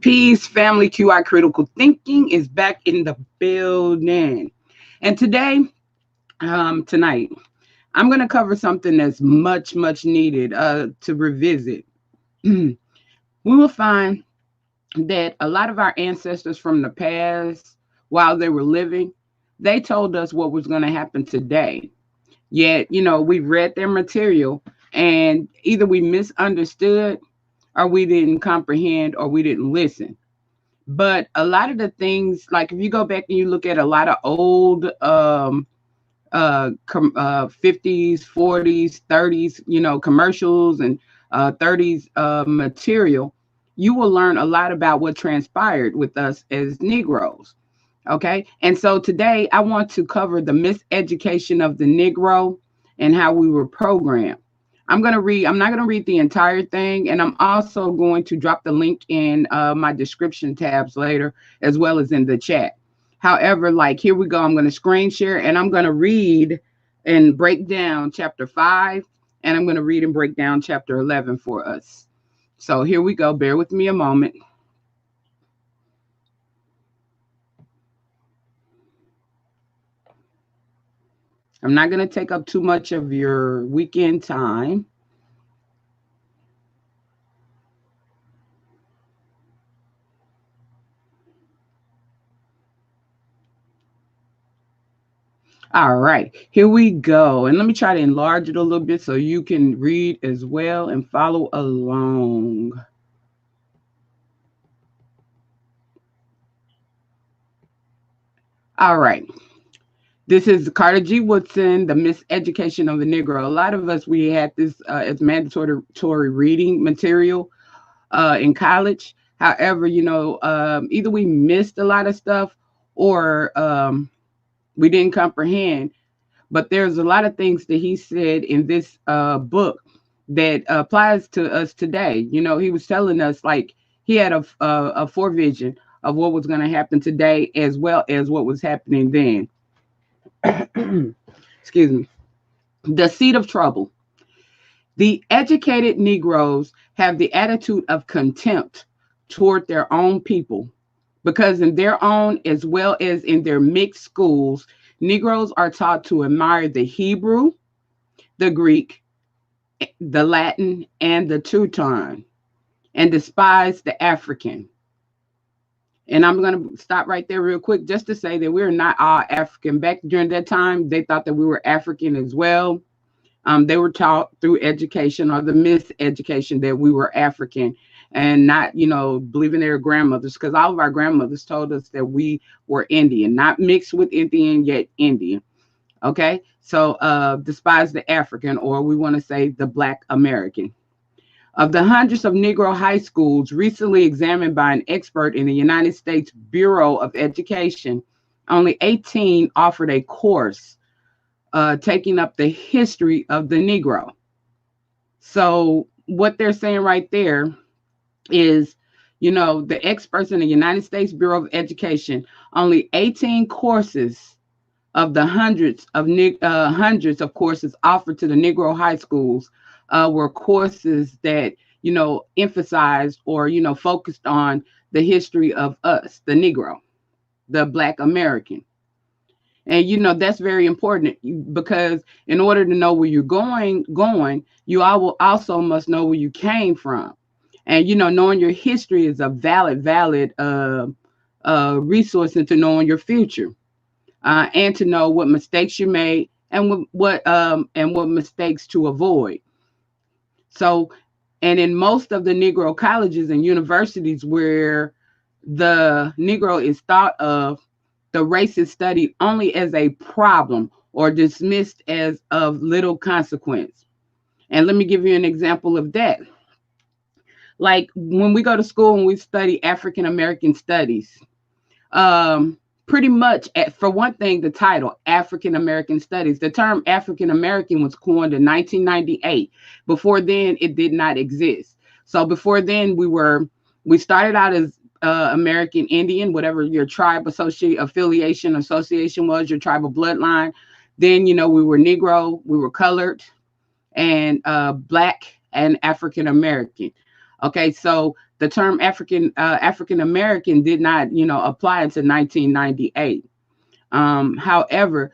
Peace, family. QI Critical Thinking is back in the building. And tonight, I'm going to cover something that's much needed to revisit. We will find that a lot of our ancestors from the past, while they were living, they told us what was going to happen today. Yet, we read their material and either we misunderstood or we didn't comprehend or we didn't listen. But a lot of the things, like if you go back and you look at a lot of old 50s, 40s, 30s, commercials and 30s material, you will learn a lot about what transpired with us as Negroes. Okay. And so today I want to cover the miseducation of the Negro and how we were programmed. I'm not going to read the entire thing. And I'm also going to drop the link in my description tabs later, as well as in the chat. However, here we go. I'm going to screen share and I'm going to read and break down chapter 5. And I'm going to read and break down chapter 11 for us. So here we go. Bear with me a moment. I'm not going to take up too much of your weekend time. All right, here we go. And let me try to enlarge it a little bit so you can read as well and follow along. All right. This is Carter G. Woodson, The Miseducation of the Negro. A lot of us, we had this as mandatory reading material in college. However, either we missed a lot of stuff or we didn't comprehend. But there's a lot of things that he said in this book that applies to us today. He was telling us he had a forevision of what was going to happen today as well as what was happening then. Excuse me. The seed of trouble. The educated Negroes have the attitude of contempt toward their own people because in their own as well as in their mixed schools, Negroes are taught to admire the Hebrew, the Greek, the Latin, and the Teuton, and despise the African. And I'm going to stop right there real quick just to say that we're not all African. Back during that time, they thought that we were African as well. They were taught through education or the miseducation that we were African and not, believing their grandmothers, because all of our grandmothers told us that we were Indian, not mixed with Indian, yet Indian. Okay, so despise the African, or we want to say the Black American. Of the hundreds of Negro high schools recently examined by an expert in the United States Bureau of Education, only 18 offered a course taking up the history of the Negro. So what they're saying right there is, the experts in the United States Bureau of Education, only 18 courses of the hundreds of courses offered to the Negro high schools were courses that, emphasized or, focused on the history of us, the Negro, the Black American. And that's very important, because in order to know where you're going, you also must know where you came from. And knowing your history is a valid resource into knowing your future, and to know what mistakes you made, and what mistakes to avoid. So, and in most of the Negro colleges and universities where the Negro is thought of, the race is studied only as a problem or dismissed as of little consequence. And let me give you an example of that. Like when we go to school and we study African American studies, pretty much, for one thing, the title African American Studies, the term African American was coined in 1998. Before then, it did not exist. So before then, we started out as American Indian, whatever your tribe affiliation was, your tribal bloodline. Then, we were Negro, we were colored, and Black and African American. Okay, so the term African American did not, apply until 1998. However,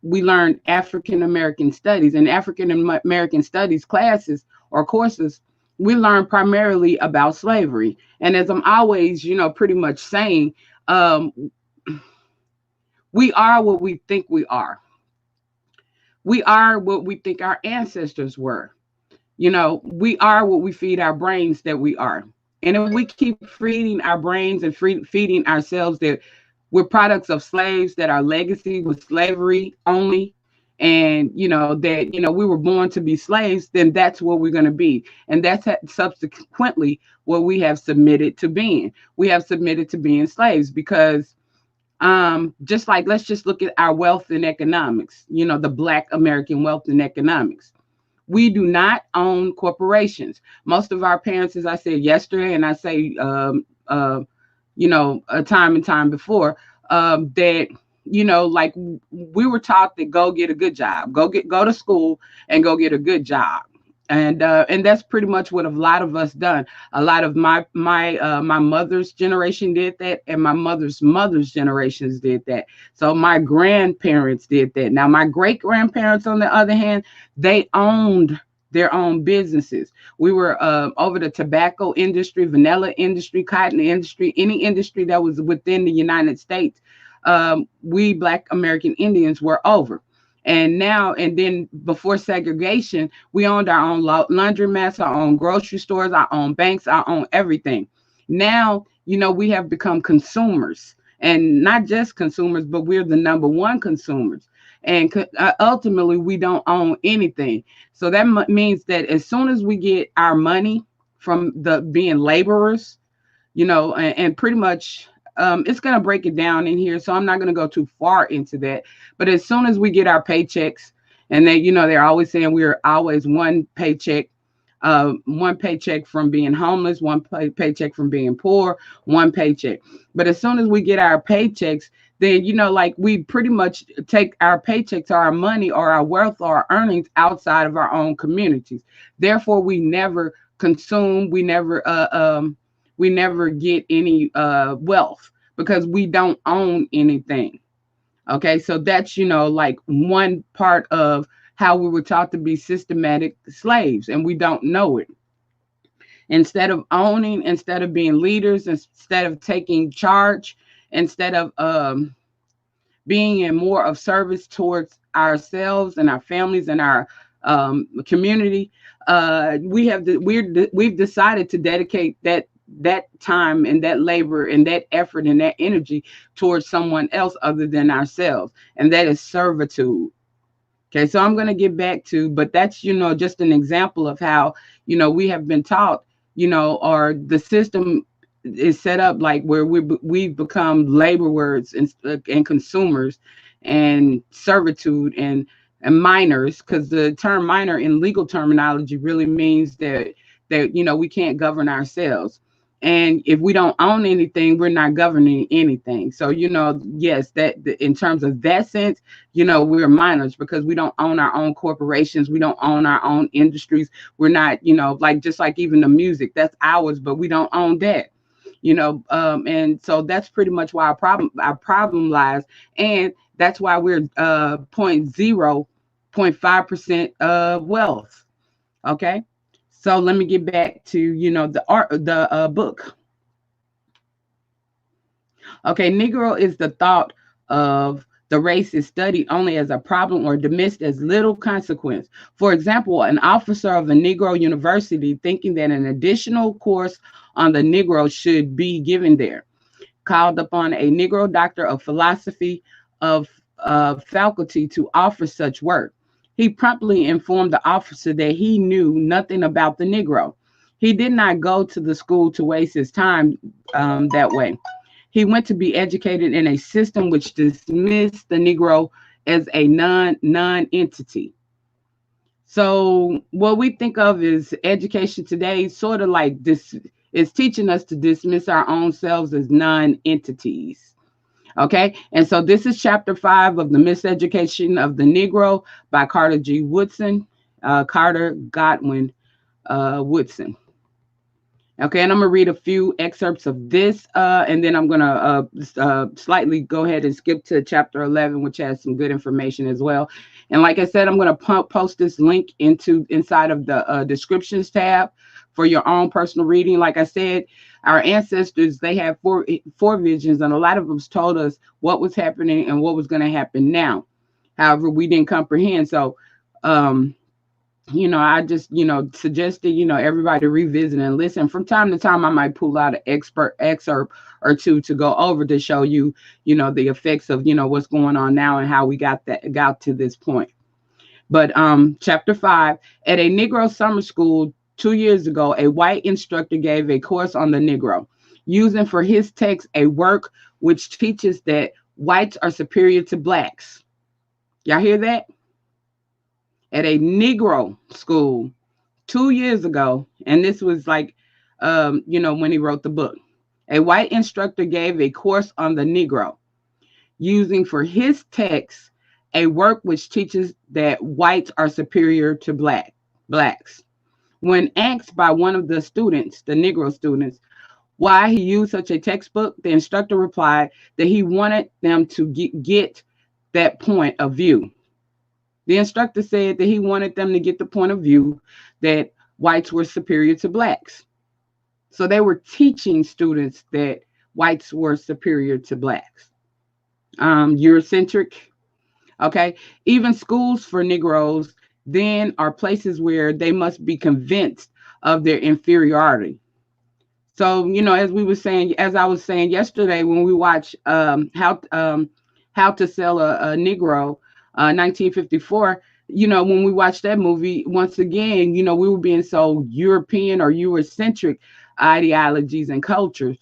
we learned African American studies, and African American studies classes or courses. We learn primarily about slavery. And as I'm always, pretty much saying, we are what we think we are. We are what we think our ancestors were. We are what we feed our brains that we are. And if we keep feeding our brains and feeding ourselves that we're products of slaves, that our legacy was slavery only, and that we were born to be slaves, then that's what we're going to be. And that's subsequently what we have submitted to being. We have submitted to being slaves, because just like, let's just look at our wealth and economics, the Black American wealth and economics. We do not own corporations. Most of our parents, as I said yesterday, and I say, a time and time before, that, like we were taught that go get a good job, go to school and go get a good job. And that's pretty much what a lot of us done. A lot of my mother's generation did that, and my mother's generations did that. So my grandparents did that. Now my great grandparents, on the other hand, they owned their own businesses. We were over the tobacco industry, vanilla industry, cotton industry, any industry that was within the United States. We Black American Indians were over. And then before segregation, we owned our own laundromats, our own grocery stores, our own banks, our own everything. Now, we have become consumers, and not just consumers, but we're the number one consumers. And ultimately, we don't own anything. So that means that as soon as we get our money from being laborers, and pretty much, it's going to break it down in here, so I'm not going to go too far into that. But as soon as we get our paychecks, and they're always saying we're always one paycheck from being homeless, one paycheck from being poor, one paycheck. But as soon as we get our paychecks, then, like we pretty much take our paychecks or our money or our wealth or our earnings outside of our own communities. Therefore, we never consume, we never get any wealth, because we don't own anything. Okay, so that's, like one part of how we were taught to be systematic slaves, and we don't know it. Instead of owning, instead of being leaders, instead of taking charge, instead of being in more of service towards ourselves and our families and our community, we've decided to dedicate that time and that labor and that effort and that energy towards someone else other than ourselves, and that is servitude. Okay, so I'm going to get back to, but that's, just an example of how, we have been taught, or the system is set up like where we've become laborers and consumers and servitude and minors, because the term minor in legal terminology really means that we can't govern ourselves. And if we don't own anything, we're not governing anything. So, yes, that in terms of that sense, we're minors because we don't own our own corporations. We don't own our own industries. We're not, like just like even the music, that's ours, but we don't own that. And so that's pretty much why our problem lies. And that's why we're 0.5% of wealth. Okay. So let me get back to, the book. Okay, Negro is the thought of the race is studied only as a problem or dismissed as little consequence. For example, an officer of a Negro university thinking that an additional course on the Negro should be given there called upon a Negro doctor of philosophy of faculty to offer such work. He promptly informed the officer that he knew nothing about the Negro. He did not go to the school to waste his time that way. He went to be educated in a system which dismissed the Negro as a non-entity. So what we think of as education today, sort of like this, is teaching us to dismiss our own selves as non-entities. Okay, and so this is chapter 5 of the Miseducation of the Negro by Carter G. Woodson, Carter Godwin Woodson. Okay, and I'm going to read a few excerpts of this, and then I'm going to slightly go ahead and skip to chapter 11, which has some good information as well. And like I said, I'm going to post this link inside of the descriptions tab for your own personal reading. Like I said, our ancestors, they had four visions, and a lot of them told us what was happening and what was going to happen now. However, we didn't comprehend. So, I just, suggested, everybody revisit and listen. From time to time, I might pull out an excerpt or two to go over to show you, the effects of, what's going on now and how we got to this point. But chapter 5, at a Negro summer school 2 years ago, a white instructor gave a course on the Negro, using for his text a work which teaches that whites are superior to blacks. Y'all hear that? At a Negro school 2 years ago, and this was like, when he wrote the book. A white instructor gave a course on the Negro, using for his text a work which teaches that whites are superior to blacks. When asked by one of the students, the Negro students, why he used such a textbook, the instructor replied that he wanted them to get that point of view. The instructor said that he wanted them to get the point of view that whites were superior to blacks. So they were teaching students that whites were superior to blacks. Eurocentric. Okay. Even schools for Negroes then are places where they must be convinced of their inferiority. So, as I was saying yesterday, when we watch How to Sell a Negro, 1954, when we watched that movie, once again, we were being so European or Eurocentric ideologies and cultures,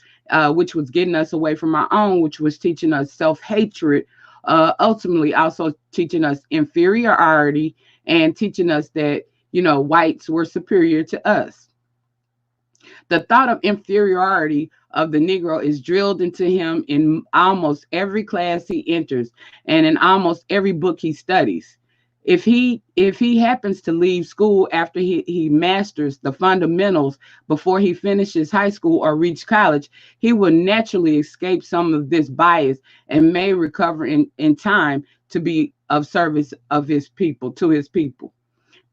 which was getting us away from our own, which was teaching us self-hatred, ultimately also teaching us inferiority and teaching us that, whites were superior to us. The thought of inferiority of the Negro is drilled into him in almost every class he enters and in almost every book he studies. If he happens to leave school after he masters the fundamentals before he finishes high school or reach college, he will naturally escape some of this bias and may recover in time to be of service of his people, to his people.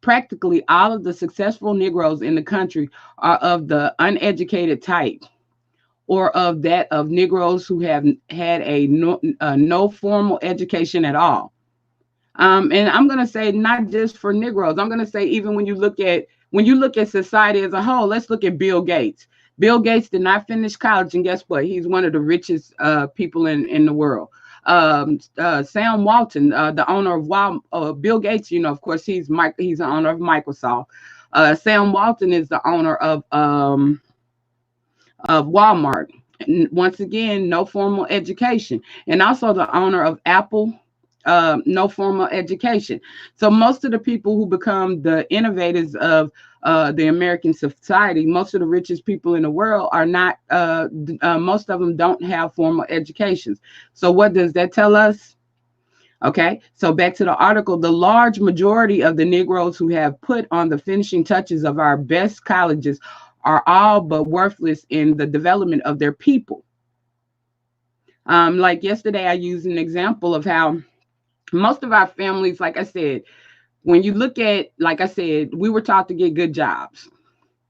Practically all of the successful Negroes in the country are of the uneducated type, or of that of Negroes who have had no formal education at all. And I'm going to say not just for Negroes. I'm going to say even when you look at society as a whole. Let's look at Bill Gates. Bill Gates did not finish college, and guess what? He's one of the richest people in the world. Sam Walton, the owner of Bill Gates, of course, he's the owner of Microsoft. Sam Walton is the owner of Walmart. And once again, no formal education, and also the owner of Apple. no formal education. So most of the people who become the innovators of the American society, most of the richest people in the world are not. Most of them don't have formal educations. So what does that tell us? Okay, so back to the article. The large majority of the Negroes who have put on the finishing touches of our best colleges are all but worthless in the development of their people. Like yesterday, I used an example of how most of our families, like I said, when you look at, like I said, we were taught to get good jobs.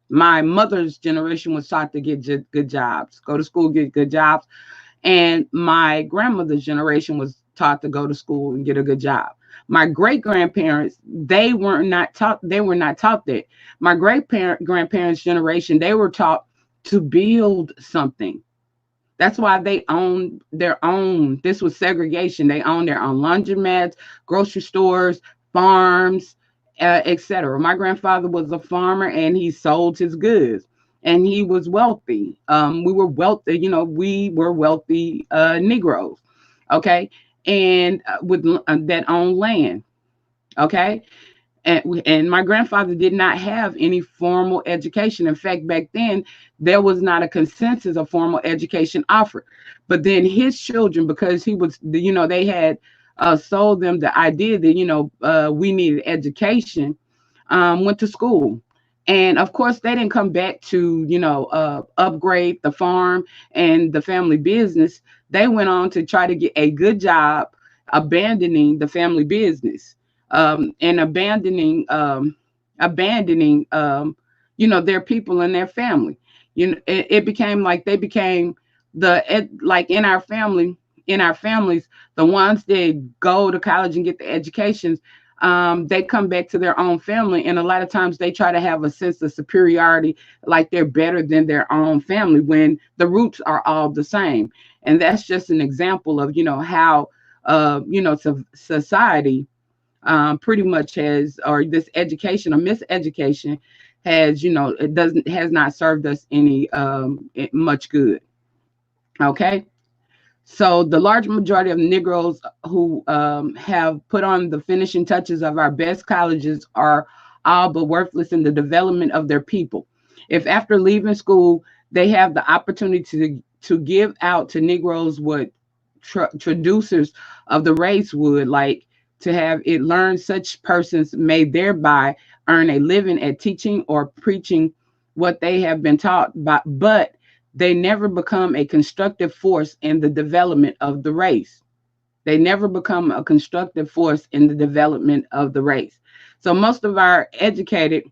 My mother's generation was taught to get good jobs, go to school, get good jobs. And my grandmother's generation was taught to go to school and get a good job. My great grandparents, they were not taught that. My grandparents' generation, they were taught to build something. That's why they own their own. This was segregation. They own their own laundromats, grocery stores, farms, etc. My grandfather was a farmer and he sold his goods and he was wealthy. We were wealthy, we were wealthy Negroes, okay, and with that owned land, okay. And my grandfather did not have any formal education. In fact, back then, there was not a consensus of formal education offered. But then his children, because he was, they had sold them the idea that, we needed education, went to school. And of course, they didn't come back to, upgrade the farm and the family business. They went on to try to get a good job, abandoning the family business, and abandoning, their people and their family. It became like they became like in our families, the ones that go to college and get the educations, they come back to their own family, and a lot of times they try to have a sense of superiority, like they're better than their own family when the roots are all the same. And that's just an example of how society pretty much has, or this education or miseducation has, has not served us any much good. Okay. So the large majority of Negroes who have put on the finishing touches of our best colleges are all but worthless in the development of their people. If after leaving school, they have the opportunity to give out to Negroes what traducers of the race would, like to have it learned, such persons may thereby earn a living at teaching or preaching what they have been taught by, but they never become a constructive force in the development of the race. They never become a constructive force in the development of the race. So most of our educated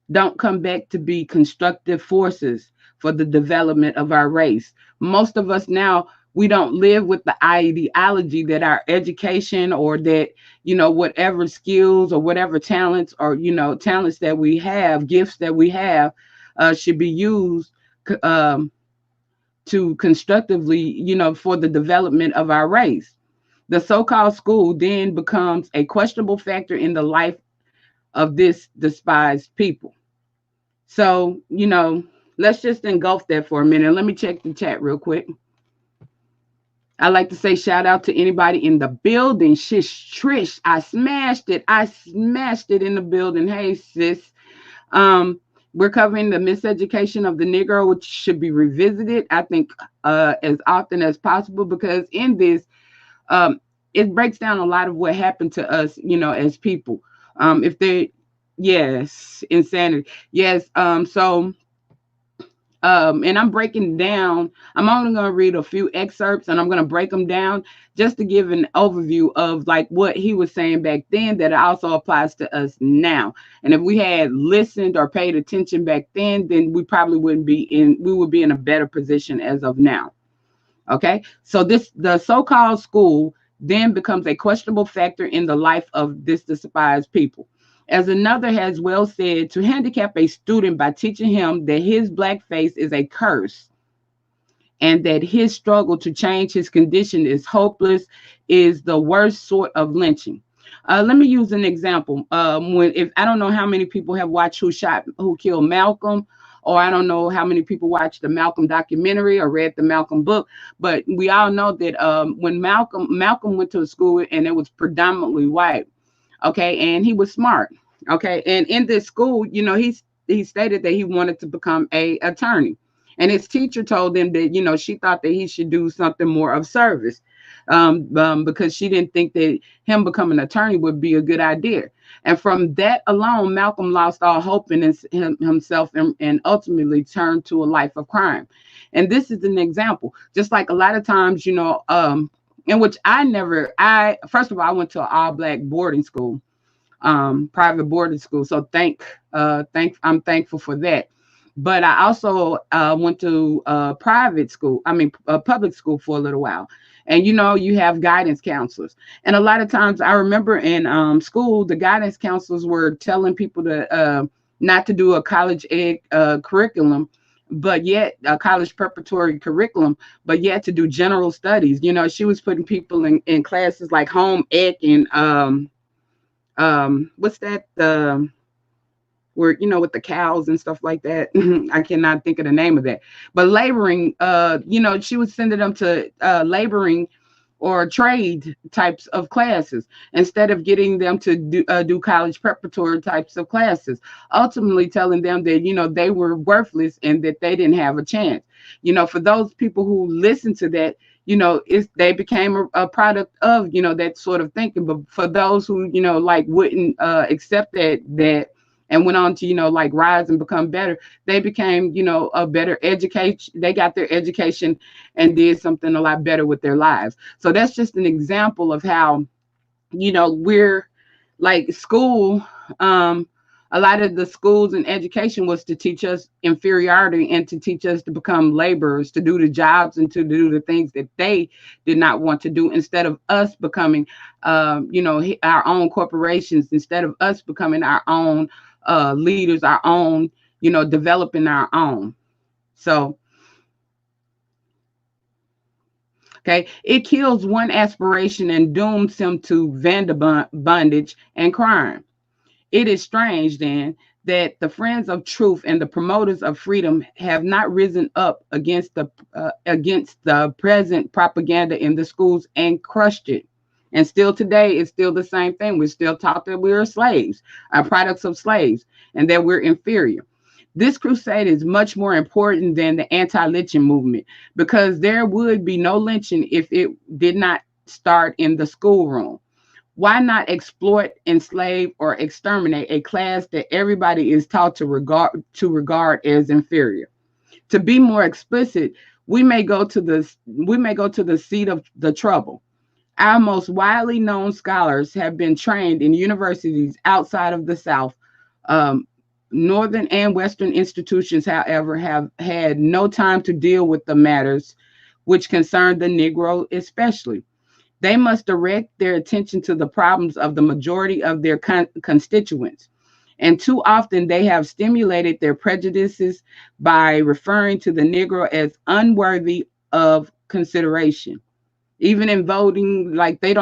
don't come back to be constructive forces for the development of our race. Most of us now, we don't live with the ideology that our education, or that, whatever skills or whatever talents, or, talents that we have, gifts that we have, should be used to constructively, for the development of our race. The so-called school then becomes a questionable factor in the life of this despised people. So, let's just engulf that for a minute. Let me check the chat real quick. I like to say shout out to anybody in the building. Shish Trish, I smashed it. I smashed it in the building. Hey, sis. We're covering the miseducation of the Negro, which should be revisited, I think, as often as possible, because in this, it breaks down a lot of what happened to us, as people. Yes, insanity. Yes. And I'm breaking down, I'm only going to read a few excerpts and I'm going to break them down just to give an overview of like what he was saying back then that also applies to us now. And if we had listened or paid attention back then we probably we would be in a better position as of now. Okay. So the so-called school then becomes a questionable factor in the life of this despised people. As another has well said, to handicap a student by teaching him that his blackface is a curse and that his struggle to change his condition is hopeless is the worst sort of lynching. Let me use an example. If I don't know how many people have watched Who Killed Malcolm, or I don't know how many people watched the Malcolm documentary or read the Malcolm book, but we all know that when Malcolm went to a school and it was predominantly white, okay, and he was smart, okay, and in this school, he stated that he wanted to become a attorney, and his teacher told him that she thought that he should do something more of service, because she didn't think that him becoming an attorney would be a good idea. And from that alone, Malcolm lost all hope in himself, and ultimately turned to a life of crime. And this is an example, just like a lot of times, in which I first of all, I went to an all black boarding school, private boarding school. So I'm thankful for that. But I also went to private school, public school for a little while. And you have guidance counselors. And a lot of times I remember in school, the guidance counselors were telling people to not to do a college ed curriculum, but yet a college preparatory curriculum, but yet to do general studies. She was putting people in classes like home ec and what's that? Where with the cows and stuff like that. I cannot think of the name of that. But laboring, she was sending them to laboring or trade types of classes instead of getting them to do college preparatory types of classes, ultimately telling them that they were worthless and that they didn't have a chance. For those people who listened to that, they became a product of that sort of thinking. But for those who like wouldn't accept that and went on to like rise and become better, they became a better education. They got their education and did something a lot better with their lives. So that's just an example of how we're like school. A lot of the schools and education was to teach us inferiority and to teach us to become laborers, to do the jobs and to do the things that they did not want to do, instead of us becoming our own corporations, instead of us becoming our own leaders, our own, developing our own. So, okay, it kills one aspiration and dooms him to bondage and crime. It is strange then that the friends of truth and the promoters of freedom have not risen up against the present propaganda in the schools and crushed it. And still today, it's still the same thing. We're still taught that we're slaves, products of slaves, and that we're inferior. This crusade is much more important than the anti-lynching movement, because there would be no lynching if it did not start in the schoolroom. Why not exploit, enslave, or exterminate a class that everybody is taught to regard as inferior? To be more explicit, we may go to the seat of the trouble. Our most widely known scholars have been trained in universities outside of the South. Northern and Western institutions, however, have had no time to deal with the matters which concern the Negro especially. They must direct their attention to the problems of the majority of their constituents. And too often they have stimulated their prejudices by referring to the Negro as unworthy of consideration. Even in voting, like we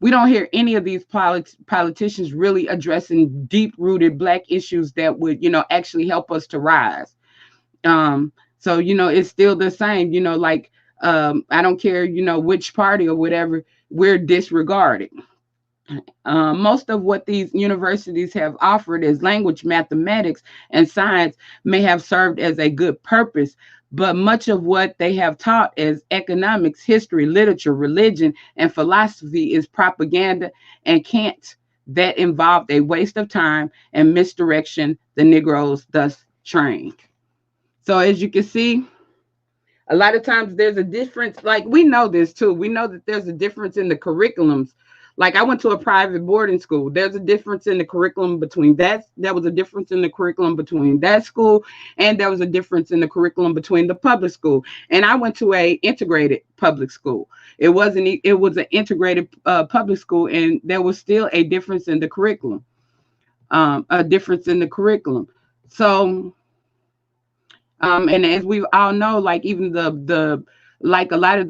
don't hear any of these politicians really addressing deep-rooted Black issues that would, actually help us to rise. So, it's still the same, I don't care, which party or whatever, we're disregarded. Most of what these universities have offered as language, mathematics, and science may have served as a good purpose, but much of what they have taught as economics, history, literature, religion, and philosophy is propaganda and can't that involved a waste of time and misdirection the Negroes thus trained. So as you can see, a lot of times there's a difference. Like we know this too. We know that there's a difference in the curriculums. Like I went to a private boarding school. There's a difference in the curriculum between that. There was a difference in the curriculum between that school, and there was a difference in the curriculum between the public school. And I went to a integrated public school. It was an integrated public school, and there was still a difference in the curriculum. So, and as we all know, like even the like a lot of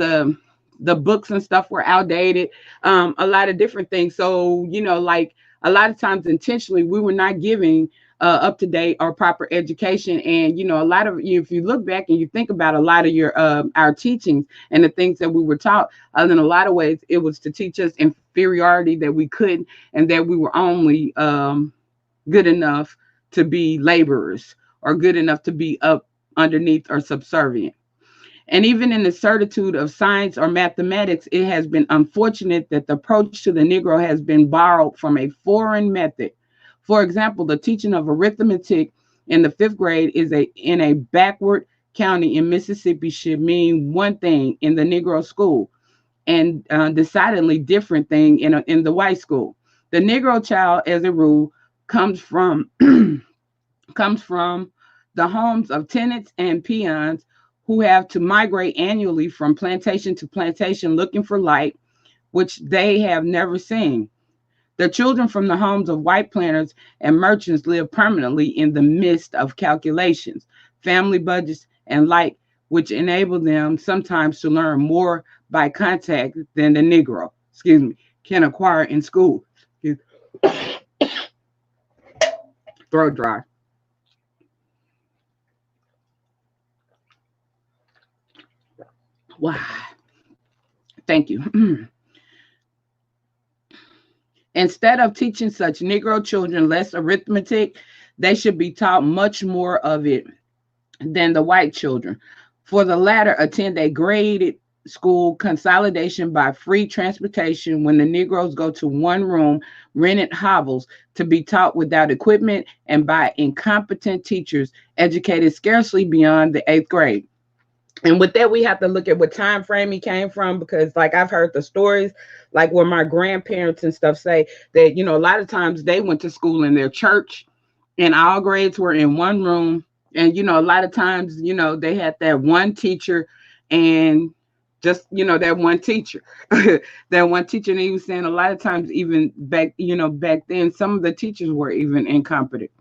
the books and stuff were outdated, a lot of different things. So, like a lot of times intentionally, we were not giving up to date or proper education. And a lot of you, if you look back and you think about a lot of your our teachings and the things that we were taught, in a lot of ways it was to teach us inferiority, that we couldn't, and that we were only good enough to be laborers, or good enough to be up underneath or subservient. And even in the certitude of science or mathematics, it has been unfortunate that the approach to the Negro has been borrowed from a foreign method. For example, the teaching of arithmetic in the 5th grade in a backward county in Mississippi should mean one thing in the Negro school, and decidedly different thing in the white school. The Negro child, as a rule, comes from comes from the homes of tenants and peons who have to migrate annually from plantation to plantation looking for light, which they have never seen. The children from the homes of white planters and merchants live permanently in the midst of calculations, family budgets, and light, which enable them sometimes to learn more by contact than the Negro, can acquire in school. Throat dry. Wow. Thank you. Instead of teaching such Negro children less arithmetic, they should be taught much more of it than the white children. For the latter, attend a graded school consolidation by free transportation when the Negroes go to one room, rented hovels to be taught without equipment and by incompetent teachers educated scarcely beyond the 8th grade. And with that, we have to look at what time frame he came from, because like I've heard the stories, like where my grandparents and stuff say that, a lot of times they went to school in their church and all grades were in one room. And, a lot of times, they had that one teacher and just, that one teacher, that one teacher. And he was saying a lot of times, even back then, some of the teachers were even incompetent.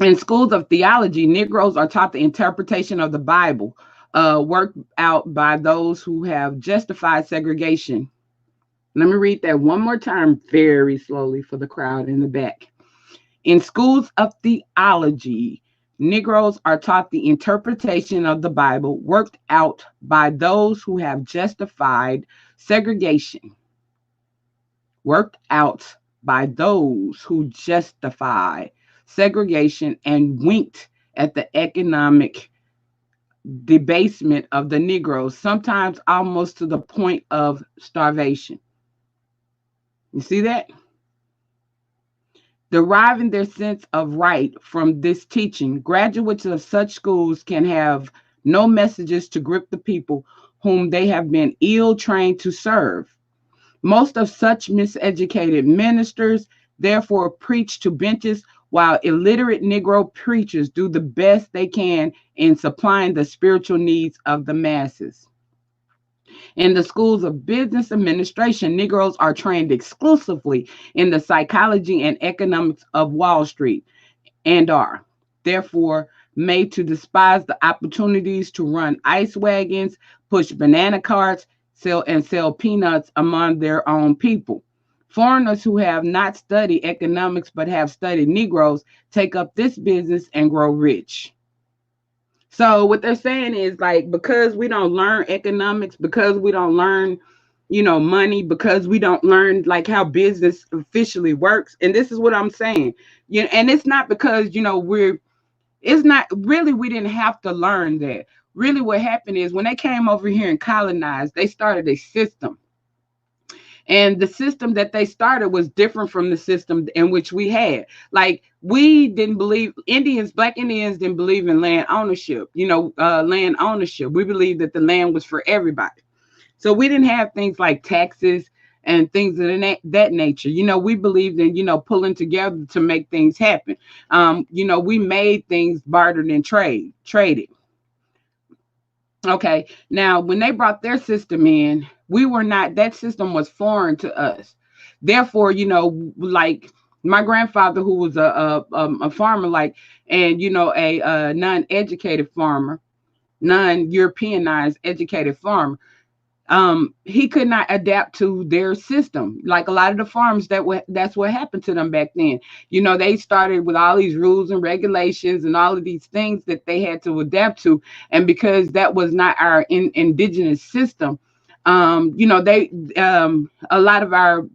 In schools of theology, Negroes are taught the interpretation of the Bible, worked out by those who have justified segregation. Let me read that one more time very slowly for the crowd in the back. In schools of theology, Negroes are taught the interpretation of the Bible, worked out by those who have justified segregation. Worked out by those who justify segregation and winked at the economic debasement of the Negroes, sometimes almost to the point of starvation. You see that? Deriving their sense of right from this teaching, graduates of such schools can have no messages to grip the people whom they have been ill trained to serve. Most of such miseducated ministers therefore preach to benches, while illiterate Negro preachers do the best they can in supplying the spiritual needs of the masses. In the schools of business administration, Negroes are trained exclusively in the psychology and economics of Wall Street, and are therefore made to despise the opportunities to run ice wagons, push banana carts, sell peanuts among their own people. Foreigners who have not studied economics but have studied Negroes take up this business and grow rich. So what they're saying is, like, because we don't learn economics, because we don't learn, money, because we don't learn like how business officially works. And this is what I'm saying. And it's not because, it's not really, we didn't have to learn that. Really what happened is when they came over here and colonized, they started a system. And the system that they started was different from the system in which we had. Like, we didn't believe, Black Indians didn't believe in land ownership, land ownership. We believed that the land was for everybody. So we didn't have things like taxes and things of that nature. We believed in, pulling together to make things happen. We made things bartered and traded. Okay. Now, when they brought their system in, that system was foreign to us. Therefore, like my grandfather, who was a farmer, and, a non-educated farmer, non-Europeanized educated farmer, he could not adapt to their system. Like a lot of the farms that's what happened to them back then. They started with all these rules and regulations and all of these things that they had to adapt to. And because that was not our indigenous system, they a lot of our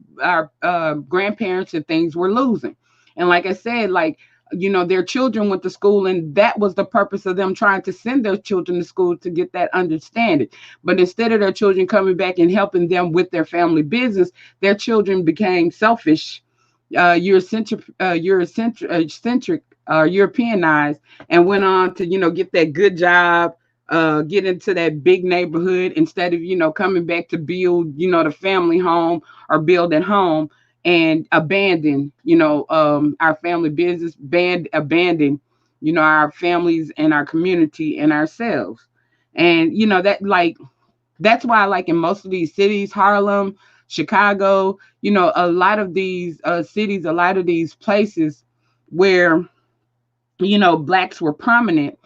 grandparents and things were losing. And like I said, like, their children went to school, and that was the purpose of them trying to send their children to school, to get that understanding. But instead of their children coming back and helping them with their family business, their children became selfish, Europeanized, and went on to, get that good job, get into that big neighborhood, instead of, coming back to build, the family home, or build at home, and abandon, our family business, abandon, our families and our community and ourselves. And, that's why, like, in most of these cities, Harlem, Chicago, a lot of these cities, a lot of these places where, blacks were prominent,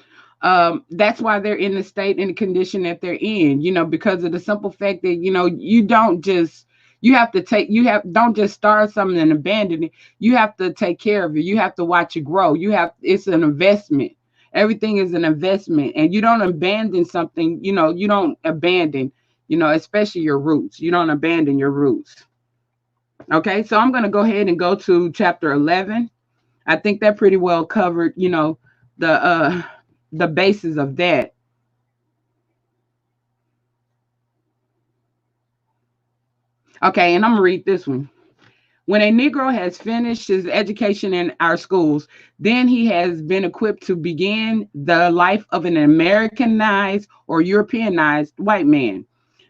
that's why they're in the state and the condition that they're in, because of the simple fact that, you don't just, don't just start something and abandon it. You have to take care of it. You have to watch it grow. It's an investment. Everything is an investment, and you don't abandon something, you don't abandon, especially your roots. You don't abandon your roots. Okay, so I'm going to go ahead and go to chapter 11. I think that pretty well covered, the basis of that. Okay, and I'm going to read this one. When a Negro has finished his education in our schools, then he has been equipped to begin the life of an Americanized or Europeanized white man.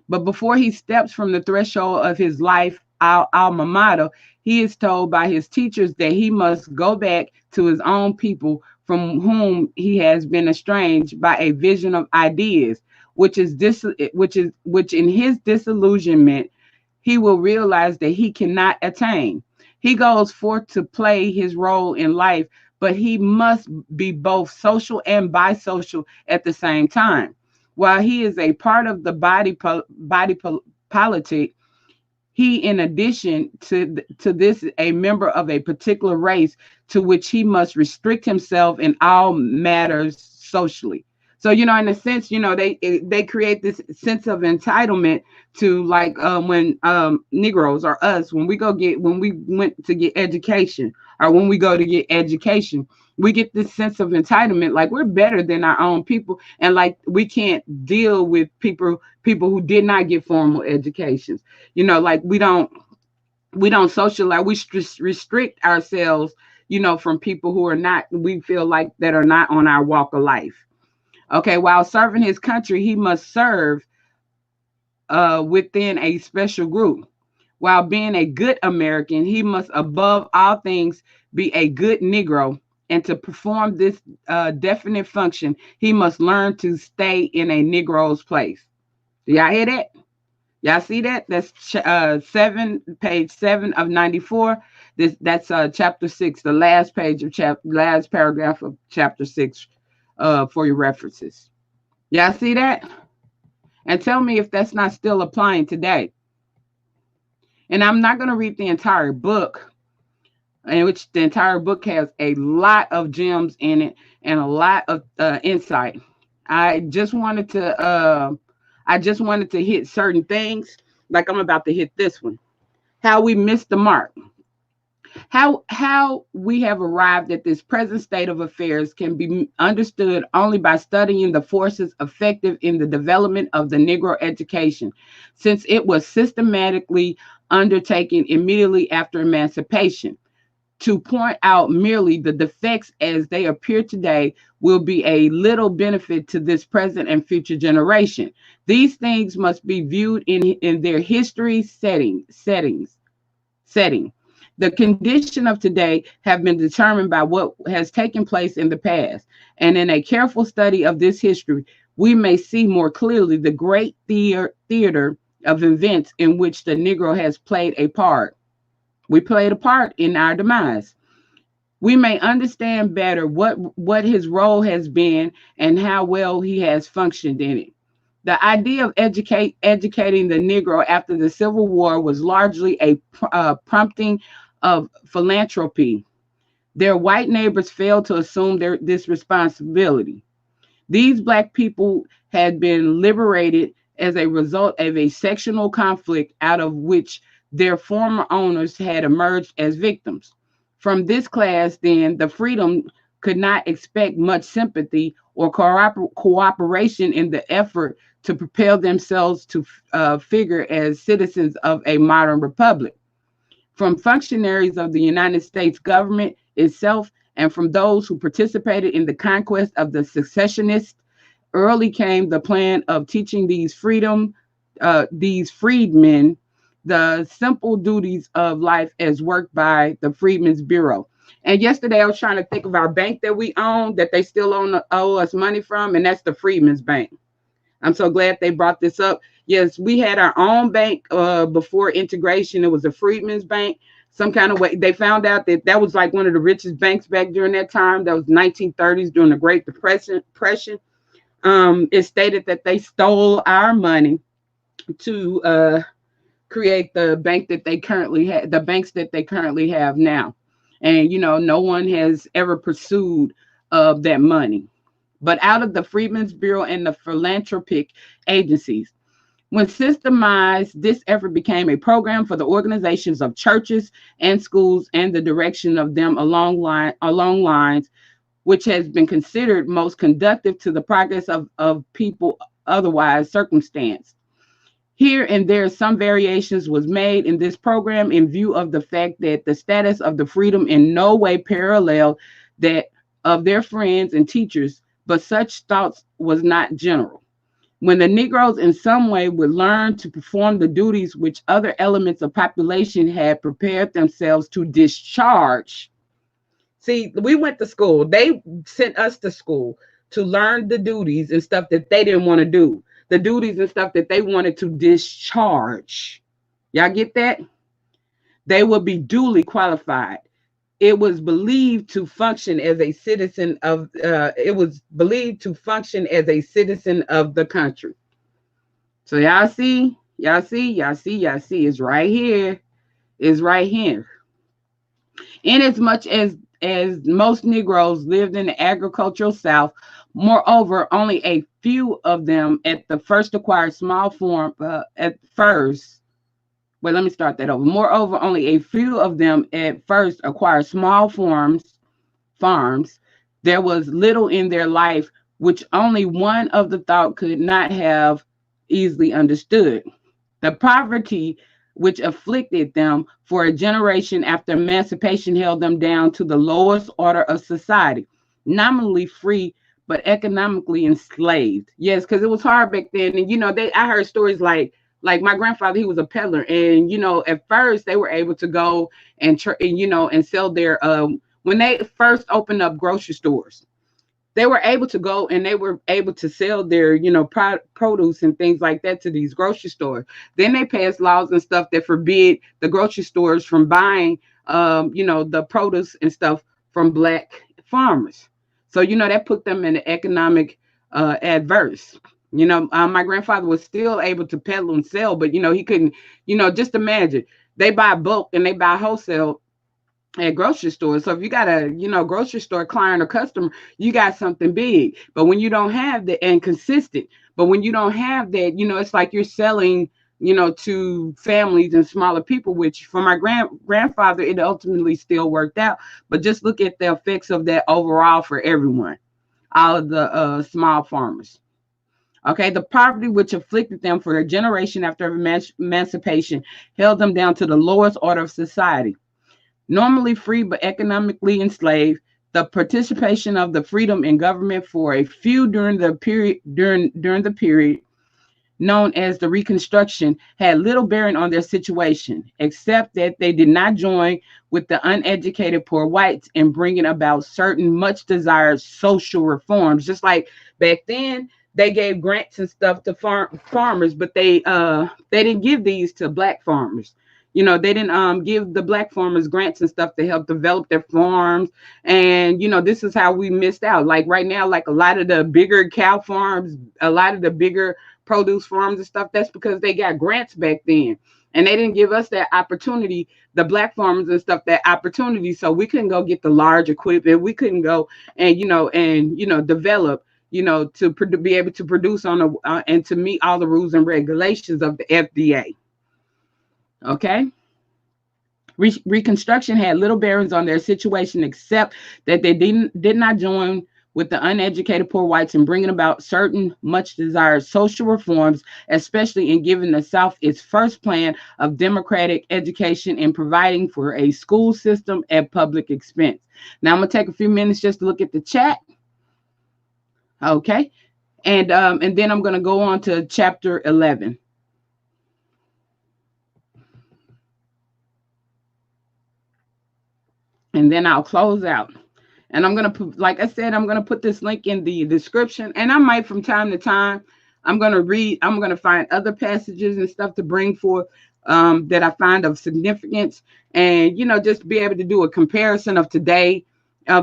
But before he steps from the threshold of his life alma mater, he is told by his teachers that he must go back to his own people, from whom he has been estranged by a vision of ideas, which in his disillusionment he will realize that he cannot attain. He goes forth to play his role in life, but he must be both social and bisocial at the same time. While he is a part of the body politic, he, in addition to this, a member of a particular race to which he must restrict himself in all matters socially. So, in a sense, they create this sense of entitlement to, like, when Negroes or us, when we went to get education, or when we go to get education, we get this sense of entitlement, like we're better than our own people, and like we can't deal with people who did not get formal educations. Like we don't socialize. We restrict ourselves, from people who are not, we feel like, that are not on our walk of life. Okay, while serving his country, he must serve within a special group. While being a good American, he must, above all things, be a good Negro. And to perform this definite function, he must learn to stay in a Negro's place. Do y'all hear that? Y'all see that? That's page 7 of 94. That's chapter 6, the last page of last paragraph of chapter 6, for your references. Y'all see that? And tell me if that's not still applying today. And I'm not going to read the entire book, in which the entire book has a lot of gems in it and a lot of insight. I just wanted to hit certain things, like I'm about to hit this one. How we missed the mark. How we have arrived at this present state of affairs can be understood only by studying the forces effective in the development of the Negro education, since it was systematically undertaken immediately after emancipation. To point out merely the defects as they appear today will be a little benefit to this present and future generation. These things must be viewed in their history setting. The condition of today have been determined by what has taken place in the past. And in a careful study of this history, we may see more clearly the great theater of events in which the Negro has played a part. We played a part in our demise. We may understand better what his role has been and how well he has functioned in it. The idea of educating the Negro after the Civil War was largely a prompting of philanthropy. Their white neighbors failed to assume this responsibility. These Black people had been liberated as a result of a sectional conflict out of which their former owners had emerged as victims. From this class, then, the freedom could not expect much sympathy or cooperation in the effort to propel themselves to figure as citizens of a modern republic. From functionaries of the United States government itself and from those who participated in the conquest of the secessionists, early came the plan of teaching these freedmen, the simple duties of life as worked by the Freedmen's Bureau. And yesterday I was trying to think of our bank that we own, that they still owe us money from, and that's the Freedmen's Bank. I'm so glad they brought this up. Yes, we had our own bank before integration. It was a Freedmen's Bank. Some kind of way they found out that that was like one of the richest banks back during that time. That was 1930s during the Great Depression. It stated that they stole our money to create the bank that they currently have, the banks that they currently have now. And no one has ever pursued that money. But out of the Freedmen's Bureau and the philanthropic agencies, when systemized, this effort became a program for the organizations of churches and schools and the direction of them along lines which has been considered most conducive to the progress of people otherwise circumstanced. Here and there, some variations was made in this program in view of the fact that the status of the freedom in no way paralleled that of their friends and teachers, but such thoughts was not general. When the Negroes in some way would learn to perform the duties which other elements of population had prepared themselves to discharge. See, we went to school. They sent us to school to learn the duties and stuff that they didn't want to do, the duties and stuff that they wanted to discharge. Y'all get that? They would be duly qualified. It was believed to function as a citizen of the country. So y'all see, it's right here. It's right here. Inasmuch as most Negroes lived in the agricultural South, moreover, only a few of them at the first acquired small farm Well, let me start that over. Moreover, only a few of them at first acquired small farms. There was little in their life which only one of the thought could not have easily understood. The poverty which afflicted them for a generation after emancipation held them down to the lowest order of society, nominally free but economically enslaved. Yes, because it was hard back then. And I heard stories like my grandfather, he was a peddler, and at first they were able to go and sell their when they first opened up grocery stores. They were able to go and they were able to sell their produce and things like that to these grocery stores. Then they passed laws and stuff that forbid the grocery stores from buying the produce and stuff from Black farmers. So that put them in an economic adverse. My grandfather was still able to peddle and sell, but he couldn't. Just imagine, they buy bulk and they buy wholesale at grocery stores. So if you got a grocery store client or customer, you got something big. But when you don't have that, and consistent, but when you don't have that, it's like you're selling to families and smaller people, which for my grandfather, it ultimately still worked out. But just look at the effects of that overall for everyone, all of the small farmers. Okay, the poverty which afflicted them for a generation after emancipation held them down to the lowest order of society. Normally free but economically enslaved, the participation of the freedom in government for a few during the period known as the Reconstruction had little bearing on their situation, except that they did not join with the uneducated poor whites in bringing about certain much desired social reforms. Just like back then, they gave grants and stuff to farmers, but they didn't give these to Black farmers. They didn't give the Black farmers grants and stuff to help develop their farms. And, this is how we missed out. Like right now, like a lot of the bigger cow farms, a lot of the bigger produce farms and stuff, that's because they got grants back then. And they didn't give us that opportunity, the black farmers and stuff, that opportunity. So we couldn't go get the large equipment. We couldn't go and develop, to be able to produce on and to meet all the rules and regulations of the FDA. Okay. Reconstruction had little bearings on their situation, except that they did not join with the uneducated poor whites in bringing about certain much desired social reforms, especially in giving the South its first plan of democratic education and providing for a school system at public expense. Now I'm gonna take a few minutes just to look at the chat. Okay, and then I'm gonna go on to chapter 11. And then I'll close out. And I'm gonna put, like I said, I'm gonna put this link in the description. And I might, from time to time, I'm gonna find other passages and stuff to bring forth that I find of significance, and just be able to do a comparison of today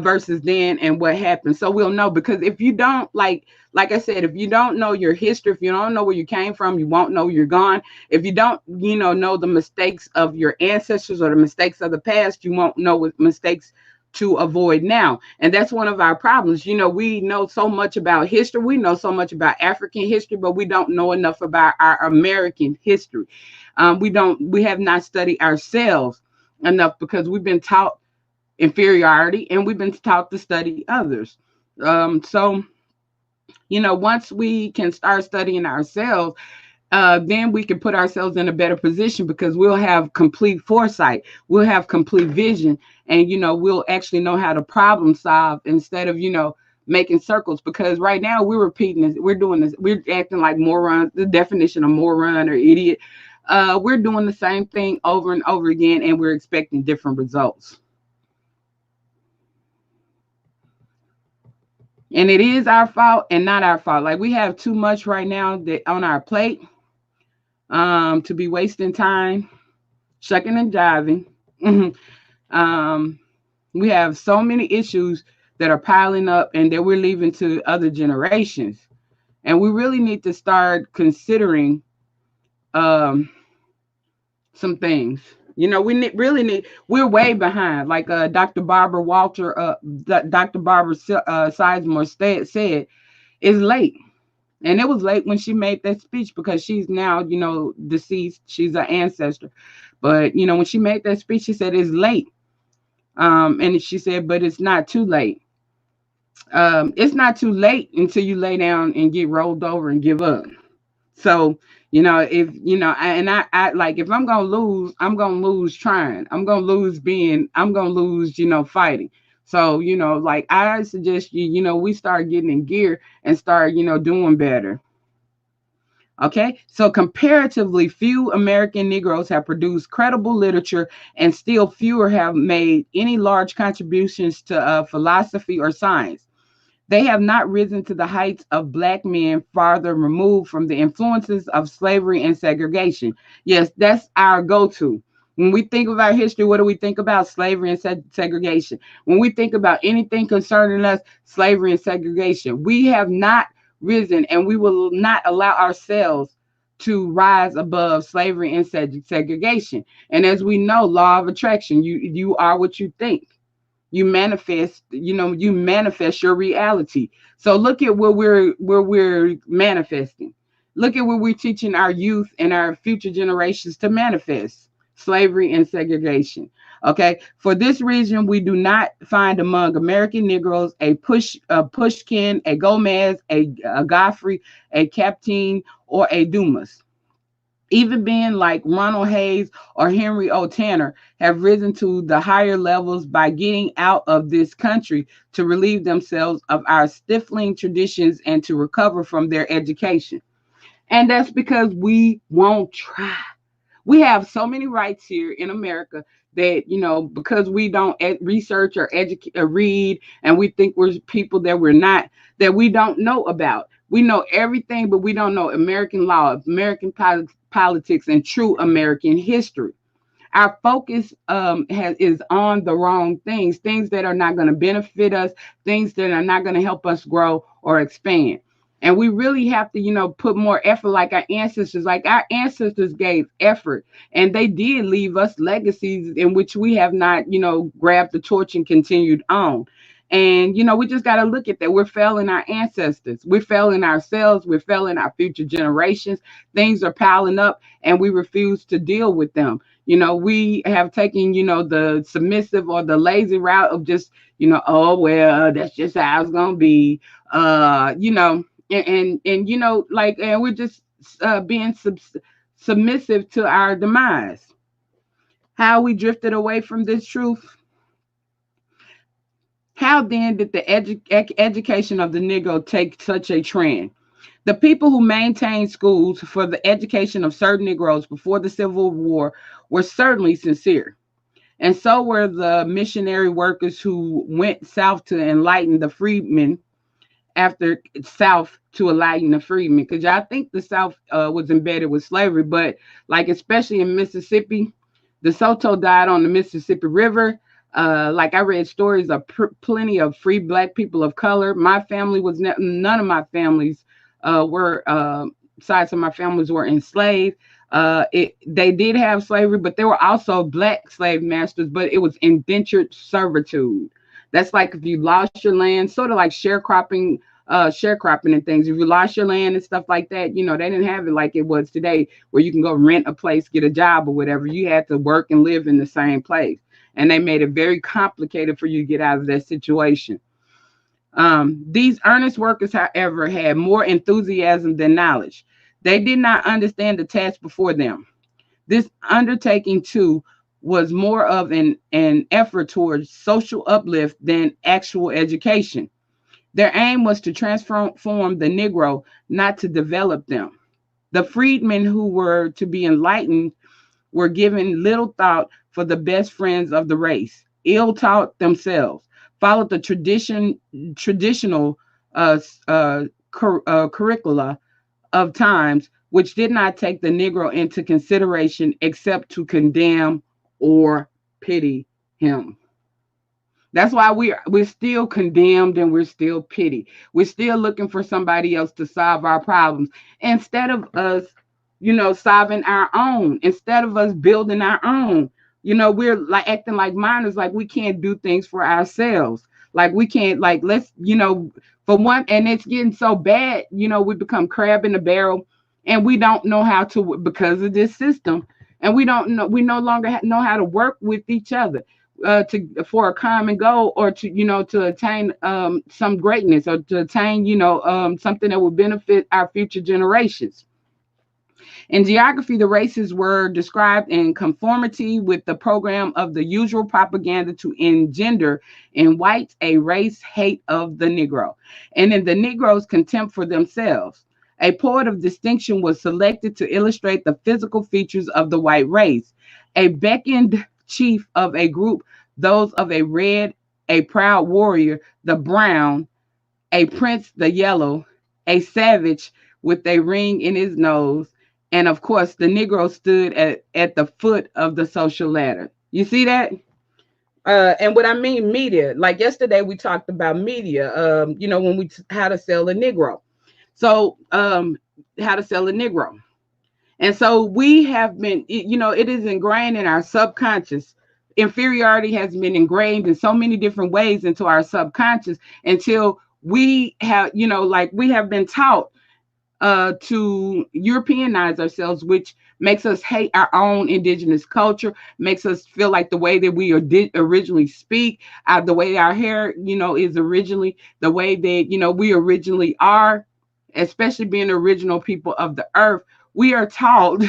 versus then and what happened, so we'll know. Because if you don't, like I said, if you don't know your history, if you don't know where you came from, you won't know where you're gone. If you don't know the mistakes of your ancestors or the mistakes of the past, you won't know what mistakes to avoid now. And that's one of our problems. We know so much about history, we know so much about African history, but we don't know enough about our American history. We have not studied ourselves enough, because we've been taught inferiority and we've been taught to study others. So once we can start studying ourselves, then we can put ourselves in a better position, because we'll have complete foresight, we'll have complete vision, and we'll actually know how to problem solve, instead of making circles. Because right now we're repeating this, we're doing this, we're acting like morons. The definition of moron or idiot. We're doing the same thing over and over again, and we're expecting different results. And it is our fault and not our fault. Like, we have too much right now that on our plate, to be wasting time shucking and jiving. We have so many issues that are piling up and that we're leaving to other generations. And we really need to start considering some things. Really need. We're way behind. Like Dr. Barbara Sizemore said, it's late. And it was late when she made that speech, because she's now, deceased. She's an ancestor. But, when she made that speech, she said it's late. And she said, but it's not too late. It's not too late until you lay down and get rolled over and give up. So, if I like, if I'm gonna lose, I'm gonna lose trying. I'm gonna lose fighting. So, like, I suggest we start getting in gear and start, doing better. Okay, so comparatively few American Negroes have produced credible literature, and still fewer have made any large contributions to philosophy or science. They have not risen to the heights of Black men farther removed from the influences of slavery and segregation. Yes, that's our go-to. When we think of our history, what do we think about? Slavery and segregation. When we think about anything concerning us, slavery and segregation. We have not risen, and we will not allow ourselves to rise above slavery and segregation. And as we know, law of attraction, you are what you think. You manifest your reality. So look at where we're manifesting. Look at where we're teaching our youth and our future generations to manifest: slavery and segregation. Okay. For this reason, we do not find among American Negroes a Pushkin, a Gomez, a Godfrey, a Captain, or a Dumas. Even being like Ronald Hayes or Henry O. Tanner have risen to the higher levels by getting out of this country to relieve themselves of our stifling traditions and to recover from their education. And that's because we won't try. We have so many rights here in America that, because we don't research or educate or read, and we think we're people that we're not, that we don't know about. We know everything, but we don't know American law, American politics, and true American history. Our focus is on the wrong things that are not going to benefit us, things that are not going to help us grow or expand. And we really have to, put more effort like our ancestors. Like our ancestors gave effort, and they did leave us legacies in which we have not, grabbed the torch and continued on. And, we just got to look at that. We're failing our ancestors. We're failing ourselves. We're failing our future generations. Things are piling up and we refuse to deal with them. We have taken, the submissive or the lazy route of just, oh, well, that's just how it's going to be. And like, and we're just being submissive to our demise. How we drifted away from this truth. How then did the education of the Negro take such a trend? The people who maintained schools for the education of certain Negroes before the Civil War were certainly sincere. And so were the missionary workers who went south to enlighten the freedmen after South to enlighten the freedmen. Because I think the South was embedded with slavery, but like especially in Mississippi, the Soto died on the Mississippi River. Like I read stories of plenty of free Black people of color. My family was none of my families were sides of my families were enslaved. They did have slavery, but there were also Black slave masters, but it was indentured servitude. That's like if you lost your land, sort of like sharecropping and things. If you lost your land and stuff like that, they didn't have it like it was today, where you can go rent a place, get a job or whatever. You had to work and live in the same place. And they made it very complicated for you to get out of that situation. These earnest workers, however, had more enthusiasm than knowledge. They did not understand the task before them. This undertaking, too, was more of an effort towards social uplift than actual education. Their aim was to transform the Negro, not to develop them. The freedmen who were to be enlightened were given little thought for the best friends of the race, ill taught themselves, followed the traditional curricula of times, which did not take the Negro into consideration except to condemn or pity him. That's why we're still condemned and we're still pity. We're still looking for somebody else to solve our problems instead of us, solving our own. Instead of us building our own, we're like acting like minors, like we can't do things for ourselves. Like we can't, like let's, for one, and it's getting so bad. We become crab in the barrel, and we don't know how to because of this system, and we don't know. We no longer know how to work with each other for a common goal, or to attain some greatness, or to attain something that will benefit our future generations. In geography, the races were described in conformity with the program of the usual propaganda to engender in whites a race hate of the Negro, and in the Negroes contempt for themselves. A poet of distinction was selected to illustrate the physical features of the white race. A beckoned chief of a group, those of a red, a proud warrior, the brown, a prince, the yellow, a savage with a ring in his nose, and of course, the Negro stood at the foot of the social ladder. You see that? And what I mean, media. Like yesterday, we talked about media. When how to sell a Negro. So, how to sell a Negro. And so we have been, it is ingrained in our subconscious. Inferiority has been ingrained in so many different ways into our subconscious until we have, like we have been taught to Europeanize ourselves, which makes us hate our own indigenous culture, makes us feel like the way that we originally speak, the way our hair, is originally, the way that, we originally are, especially being original people of the earth. We are taught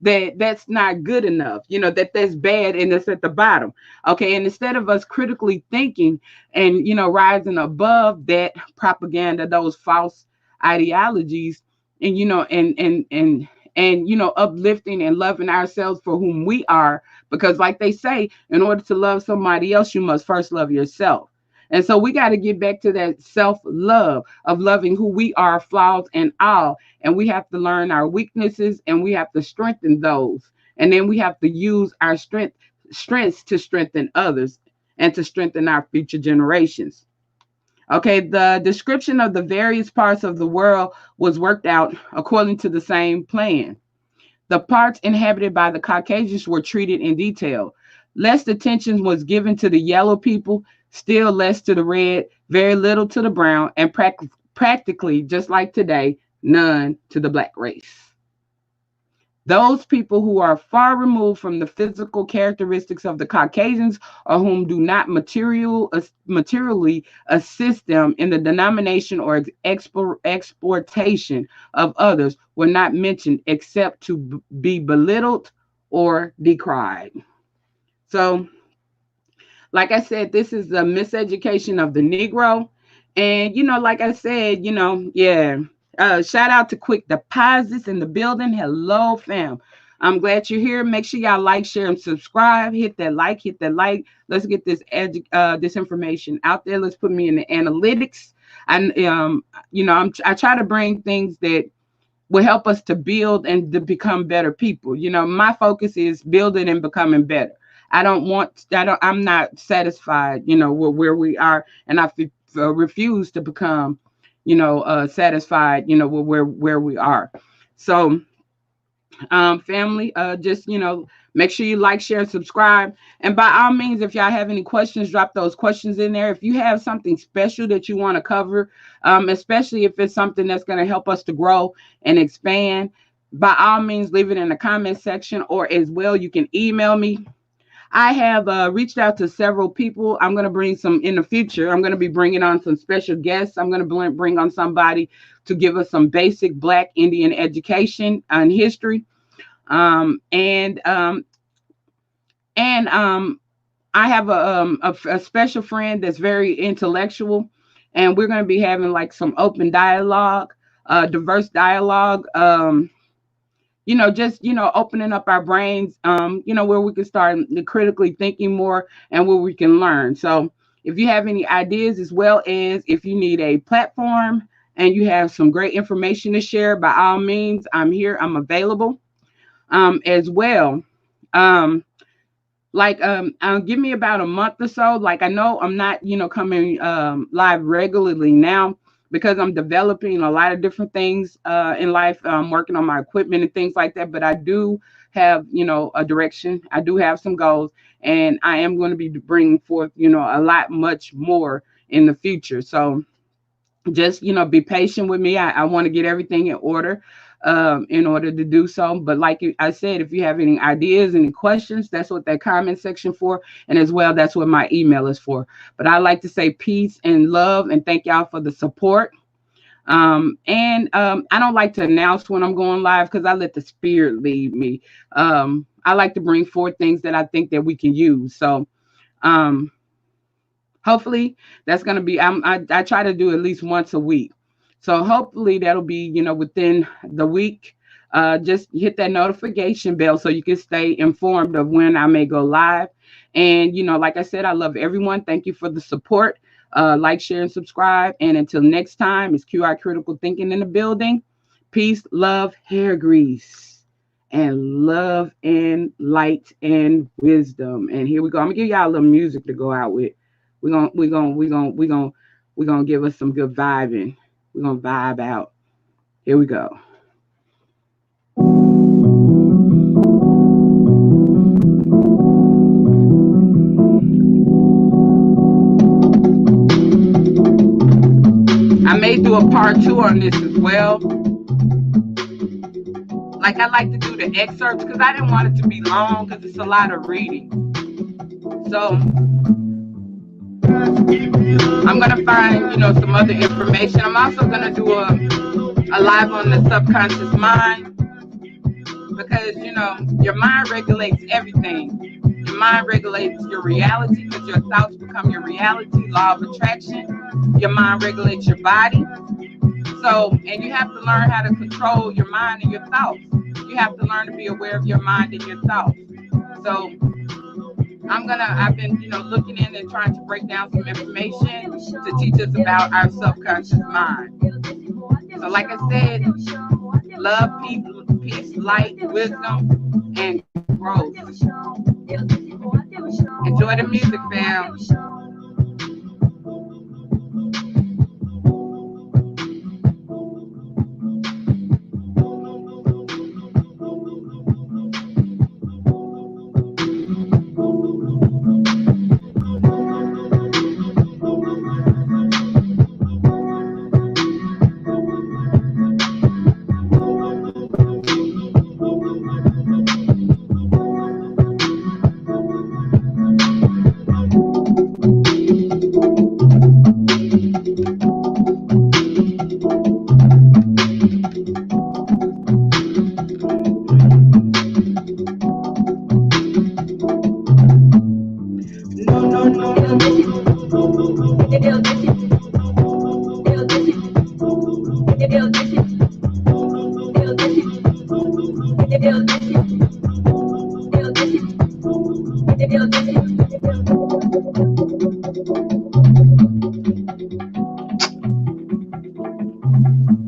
that that's not good enough, that that's bad and that's at the bottom. Okay. And instead of us critically thinking and, rising above that propaganda, those false ideologies, and uplifting and loving ourselves for whom we are, because like they say, in order to love somebody else, you must first love yourself. And so we got to get back to that self-love of loving who we are, flaws and all. And we have to learn our weaknesses, and we have to strengthen those. And then we have to use our strengths to strengthen others and to strengthen our future generations. Okay, the description of the various parts of the world was worked out according to the same plan. The parts inhabited by the Caucasians were treated in detail. Less attention was given to the yellow people, still less to the red, very little to the brown, and practically, just like today, none to the black race. Those people who are far removed from the physical characteristics of the Caucasians or whom do not materially assist them in the denomination or exportation of others were not mentioned except to be belittled or decried. So, like I said, this is the miseducation of the Negro. And, like I said, yeah. Shout out to Quick Deposits in the building. Hello, fam. I'm glad you're here. Make sure y'all like, share, and subscribe. Hit that like, hit that like. Let's get this information out there. Let's put me in the analytics. And I try to bring things that will help us to build and to become better people. My focus is building and becoming better. I'm not satisfied, with where we are, and I refuse to become, satisfied, with where we are. So, family, just, make sure you like, share, and subscribe. And by all means, if y'all have any questions, drop those questions in there. If you have something special that you want to cover, especially if it's something that's going to help us to grow and expand, by all means, leave it in the comment section, or as well, you can email me. I have reached out to several people. I'm going to bring some in the future. I'm going to be bringing on some special guests. I'm going to bring on somebody to give us some basic Black Indian education and history. And I have a special friend that's very intellectual, and we're going to be having like some open dialogue, diverse dialogue. Just opening up our brains, where we can start critically thinking more and where we can learn. So if you have any ideas, as well as if you need a platform and you have some great information to share, by all means, I'm here. I'm available. As well. Give me about a month or so. Like, I know I'm not, coming live regularly now, because I'm developing a lot of different things in life. I'm working on my equipment and things like that. But I do have, a direction. I do have some goals, and I am going to be bringing forth, a lot much more in the future. So just, be patient with me. I want to get everything in order to do so. But like I said, if you have any ideas, any questions, that's what that comment section for. And as well, that's what my email is for. But I like to say peace and love, and thank y'all for the support. I don't like to announce when I'm going live, because I let the spirit lead me. I like to bring forth things that I think that we can use. So hopefully that's going to be, I try to do at least once a week. So hopefully that'll be, within the week. Just hit that notification bell so you can stay informed of when I may go live. And, like I said, I love everyone. Thank you for the support. Like, share, and subscribe. And until next time, it's QI Critical Thinking in the building. Peace, love, hair grease, and love and light and wisdom. And here we go. I'm gonna give y'all a little music to go out with. We're gonna give us some good vibing. We're going to vibe out. Here we go. I may do a part 2 on this as well. Like, I like to do the excerpts because I didn't want it to be long, because it's a lot of reading. So I'm going to find, some other information. I'm also going to do a live on the subconscious mind, because, your mind regulates everything. Your mind regulates your reality, because your thoughts become your reality, law of attraction. Your mind regulates your body. So, and you have to learn how to control your mind and your thoughts. You have to learn to be aware of your mind and your thoughts. So I've been, looking in and trying to break down some information to teach us about our subconscious mind. So like I said, love, peace, light, wisdom, and growth. Enjoy the music, fam.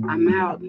I'm out.